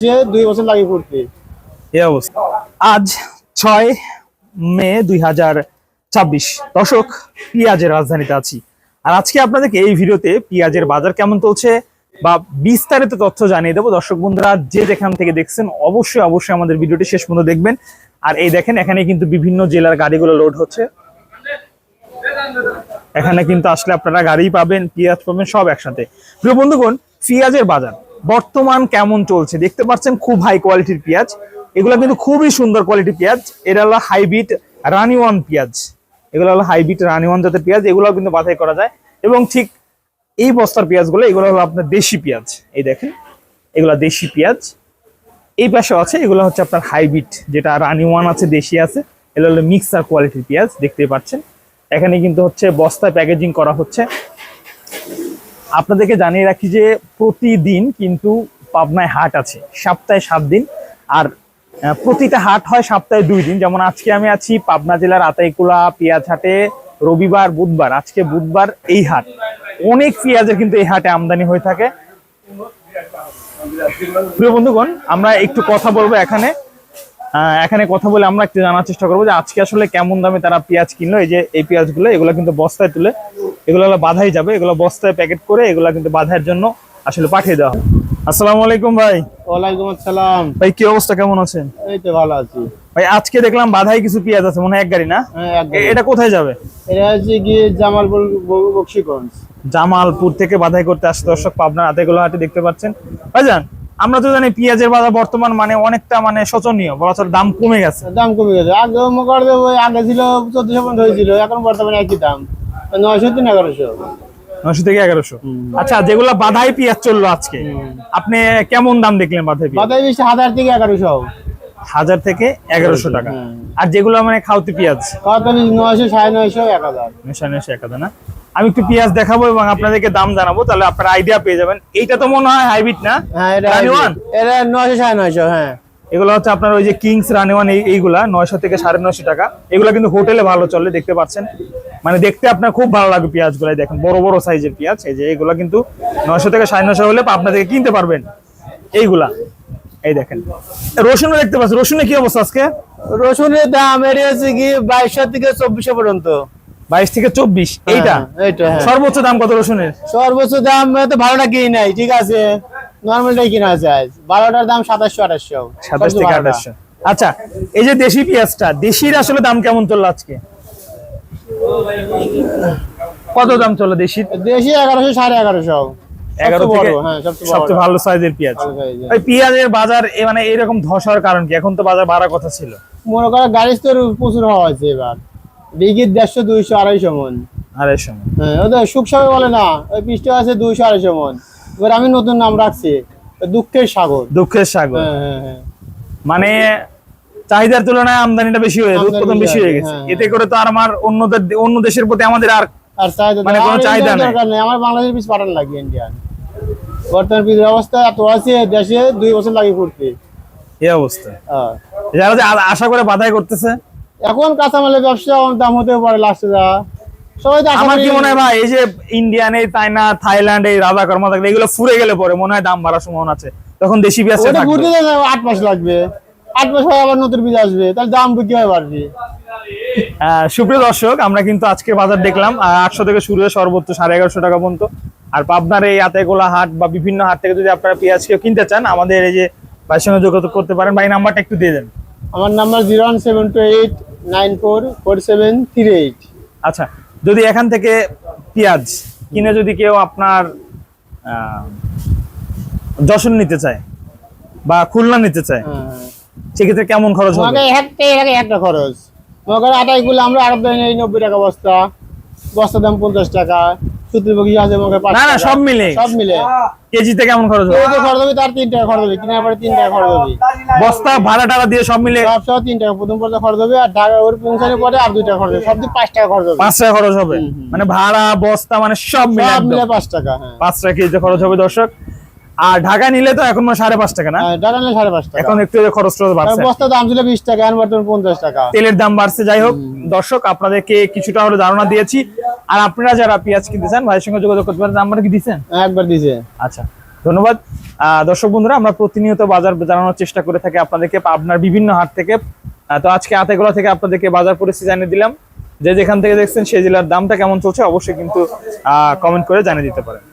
2 বছর লাগে করতে। এই অবস্থা। আজ 6 মে 2026। দর্শক, পেঁয়াজের রাজধানীতে আছি। আর আজকে আপনাদেরকে এই ভিডিওতে পেঁয়াজের বাজার কেমন চলছে বা বিস্তারিত তথ্য জানিয়ে দেবো। দর্শক বন্ধুরা যে যেখান থেকে দেখছেন অবশ্যই অবশ্যই আমাদের ভিডিওটি শেষ পর্যন্ত দেখবেন। আর এই দেখেন, এখানে কিন্তু বিভিন্ন জেলার গাড়িগুলো লোড হচ্ছে। এখানে কিন্তু আসলে আপনারা গাড়ি পাবেন, পেঁয়াজ পাবেন, সব একসাথে। প্রিয় বন্ধুগণ, পেঁয়াজের বাজার বর্তমান কেমন চলছে দেখতে পাচ্ছেন। খুব হাই কোয়ালিটির পেঁয়াজ, এগুলো কিন্তু খুবই সুন্দর কোয়ালিটির পেঁয়াজ। এটা হলো হাইব্রিড রানি ওয়ান পেঁয়াজ, এগুলো হলো হাইব্রিড রানি ওয়ান জাতের পেঁয়াজ। এগুলো কিন্তু বাছাই করা যায়। এবং ঠিক এই বস্তার পেঁয়াজগুলো, এগুলো হলো আপনার দেশি পেঁয়াজ। এই দেখেন, এগুলো দেশি পেঁয়াজ। এই পাশে আছে, এগুলো হচ্ছে আপনার হাইব্রিড, যেটা রানি ওয়ান আছে, দেশি আছে। এগুলো হলো মিক্সার কোয়ালিটির পেঁয়াজ, দেখতেই পাচ্ছেন। এখানে কিন্তু হচ্ছে বস্তায় প্যাকেজিং করা হচ্ছে। আপনাদেরকে জানিয়ে রাখি যে প্রতিদিন কিন্তু পাবনায় হাট আছে, সপ্তাহে 7 দিন। আর প্রতিটা হাট হয় সপ্তাহে 2 দিন। যেমন আজকে আমি আছি পাবনা জেলার আতাইকুলা পেঁয়াজ হাটে, রবিবার বুধবার। আজকে বুধবার এই হাট, অনেক পেঁয়াজের কিন্তু এই হাটে আমদানি হয়ে থাকে। প্রিয় বন্ধুগণ, আমরা একটু কথা বলবো এখানে কথা বলে আমরা একটু জানার চেষ্টা করবো যে আজকে আসলে কেমন দামে তারা পেঁয়াজ কিনলো। এই যে এই পেঁয়াজগুলো, এগুলো কিন্তু বস্তায় তুলে এগুলো হলো বাধাই যাবে। এগুলো বস্তায় প্যাকেট করে এগুলো কিন্তু বাধার জন্য আসলে পাঠিয়ে দেওয়া হয়। আসসালামু আলাইকুম ভাই। ওয়ালাইকুম আসসালাম ভাই, কি অবস্থা, কেমন আছেন? এই তো ভালো আছি ভাই। আজকে দেখলাম বাধাই কিছু পেঁয়াজ আছে, মনে হয় এক গাড়ি না? হ্যাঁ, এক গাড়ি। এটা কোথায় যাবে? এটা হচ্ছে কি জামালপুর বক্সিগঞ্জ। জামালপুর থেকে বাধাই করতে আসছে। দর্শক, পাবনার আতাইকুলা হাটে দেখতে পাচ্ছেন। ভাইজান, আমরা তো জানি পেঁয়াজের বাজার বর্তমান অনেকটা শোচনীয়, বলা চলে দাম কমে গেছে। দাম কমে গেছে। আগে আগে ছিল 1400 হয়েছিল, এখন বর্তমানে একই দাম 900 থেকে 1100। 900 থেকে 1100। আচ্ছা, যেগুলো বাধাই পেঁয়াজ চললো আজকে, আপনি কেমন দাম দেখলেন বাধাই পেঁয়াজ? বাদাই 1000 থেকে 1100। 1000 থেকে 1100 টাকা। আর যেগুলো খাওতি পেঁয়াজ? কত 900, 950, 1000। 1000 না? আমি একটু পেঁয়াজ দেখাবো এবং আপনাদেরকে দাম জানাবো, তাহলে আপনারা আইডিয়া পেয়ে যাবেন। এইটা তো মনে হয় হাইব্রিড না? হ্যাঁ, এটা রানি ওয়ান। এটা 900, 950। হ্যাঁ, এগুলো হচ্ছে আপনার ওই যে কিংস রানি ওয়ান, এইগুলা 900 থেকে 950 টাকা। এগুলো কিন্তু হোটেলে ভালো চলে, দেখতে পাচ্ছেন। দেখতে আপনার খুব ভালো লাগবে পেঁয়াজগুলো। দেখেন, বড় বড় সাইজের পেঁয়াজ। এই যে এইগুলা কিন্তু 900 থেকে 950 হলে আপনাদেরকে কিনতে পারবেন এইগুলা। এই দেখেন, রসুনও দেখতে পাচ্ছেন। রসুনের কি অবস্থা আজকে? রসুনের দাম এটা হচ্ছে কি 2200 থেকে 2400 পর্যন্ত। 22 থেকে 24। এইটা সর্বোচ্চ দাম কত রসুনের? সর্বোচ্চ দাম তো ভালোটা কিনে নাই, ঠিক আছে, নরমালটাই কিনা যায়। ভালোটার দাম 2700, 2800। 27 থেকে 2800। আচ্ছা, এই যে দেশি পেঁয়াজটা, দেশির আসলে দাম কেমন চললো আজকে? কত দাম চললো দেশি? দেশি 1100, 1150। 11 থেকে সবচেয়ে ভালো সাইজের পেঁয়াজ। ওই পেঁয়াজের বাজার এরকম ধসার কারণ কি? এখন তো বাজার বাড়ার কথা ছিল। মনে করো গাড়ি তো প্রচুর হওয়া হয়েছে এবার। বিঘির 150, 200, 250 মন। 250 মন। হ্যাঁ, ওদের সুখ সবাই বলে না, ওই পৃষ্ঠে আছে 200, 250 মন। এবার আমি নতুন নাম রাখছি দুঃখের সাগর। দুঃখের সাগর। হ্যাঁ। চাহিদার তুলনায় আমদানিটা বেশি হয়ে গেছে, উৎপাদন বেশি হয়ে গেছে। এতে করে তো আর আমার অন্য দেশের প্রতি আমাদের আর কোনো চাহিদা নেই। আমার বাংলাদেশের পিস পাঠান লাগে ইন্ডিয়ান। বর্তমান পিসের অবস্থা এত আছে, দেশে 2 বছর লাগে করতে এই অবস্থা। যারা যে আশা করে বাধাই করতেছে, এখন কাঁচামালের ব্যবসা দাম হতে পারে লাস্টে যা সবাই। আমার কি মনে হয় ভাই, এই যে ইন্ডিয়ান, এই চায়না, থাইল্যান্ড, এই রাজাকার মাথা, এগুলো ফুরে গেলে পরে মনে হয় দাম বাড়ার সম্ভাবনা আছে। তখন দেশি পেঁয়াজ 8 মাস লাগবে, 8 মাস পরে আবার নতুন বীজ আসবে, তাহলে দাম কিভাবে বাড়বে? সুপ্রিয় দর্শক, আমরা কিন্তু আজকে বাজার দেখলাম 800 থেকে শুরু হয়ে সর্বোচ্চ 1150 টাকা পর্যন্ত। আর পাবনার এই আতাইকুলা হাট বা বিভিন্ন হাট থেকে যদি আপনারা পেঁয়াজ কেউ কিনতে চান, আমাদের এই যে ভাইয়ের সঙ্গে যোগাযোগ করতে পারেন। ভাই, নাম্বারটা একটু দিয়ে দেন। আমার নাম্বার 01728944738। আচ্ছা, যদি এখান থেকে পেঁয়াজ কিনে যদি কেউ আপনার যশোর নিতে চায় বা খুলনা নিতে চায়, সেক্ষেত্রে কেমন খরচ হবে? একটা খরচ মনে আটাইগুলো আমরা আরব দাম 90 টাকা বস্তা। বস্তার দাম 50 টাকা। সব মিলে কেজিতে কেমন খরচ হবে? খরচ হবে তার 3 টাকা খরচ হবে, কিনার পরে 3 টাকা খরচ হবে। বস্তা ভাড়া টাড়া দিয়ে সব মিলে সব 3 টাকা প্রথম পর্যায়ে খরচ হবে। আর ঢাকা ওর পৌঁছানোর পরে আর 2 টাকা খরচ হবে। সব দিয়ে 5 টাকা খরচ হবে। 5 টাকা খরচ হবে। ভাড়া, বস্তা সব মিলে 5 টাকা। 5 টাকা কেজিতে খরচ হবে দর্শক। আর ঢাকা নিলে তো এখন 5.5 টাকা না? ঢাকা নিলে 5.5 টাকা। এখন একটু খরচ বাড়ছে। বস্তার দাম ছিল 20 টাকা, এখন বর্তমানে 50 টাকা। তেলের দাম বাড়ছে। যাই হোক দর্শক, আপনাদেরকে কিছুটা হলে ধারণা দিয়েছি। আর আপনারা যারা পেঁয়াজ কিনতে চান, ভাইয়ের সঙ্গে যোগাযোগ করতে পারেন। নাম্বার কি দিয়েছেন? একবার দিয়েছে। আচ্ছা, ধন্যবাদ। দর্শক বন্ধুরা, আমরা প্রতিনিয়ত বাজার জানানোর চেষ্টা করে থাকি আপনাদেরকে পাবনার বিভিন্ন হাট থেকে। তো আজকে আতাইগোলা থেকে আপনাদেরকে বাজার পরিস্থিতি জানিয়ে দিলাম। যে যেখান থেকে দেখছেন সেই জেলার দামটা কেমন চলছে অবশ্যই কিন্তু কমেন্ট করে জানিয়ে দিতে পারেন।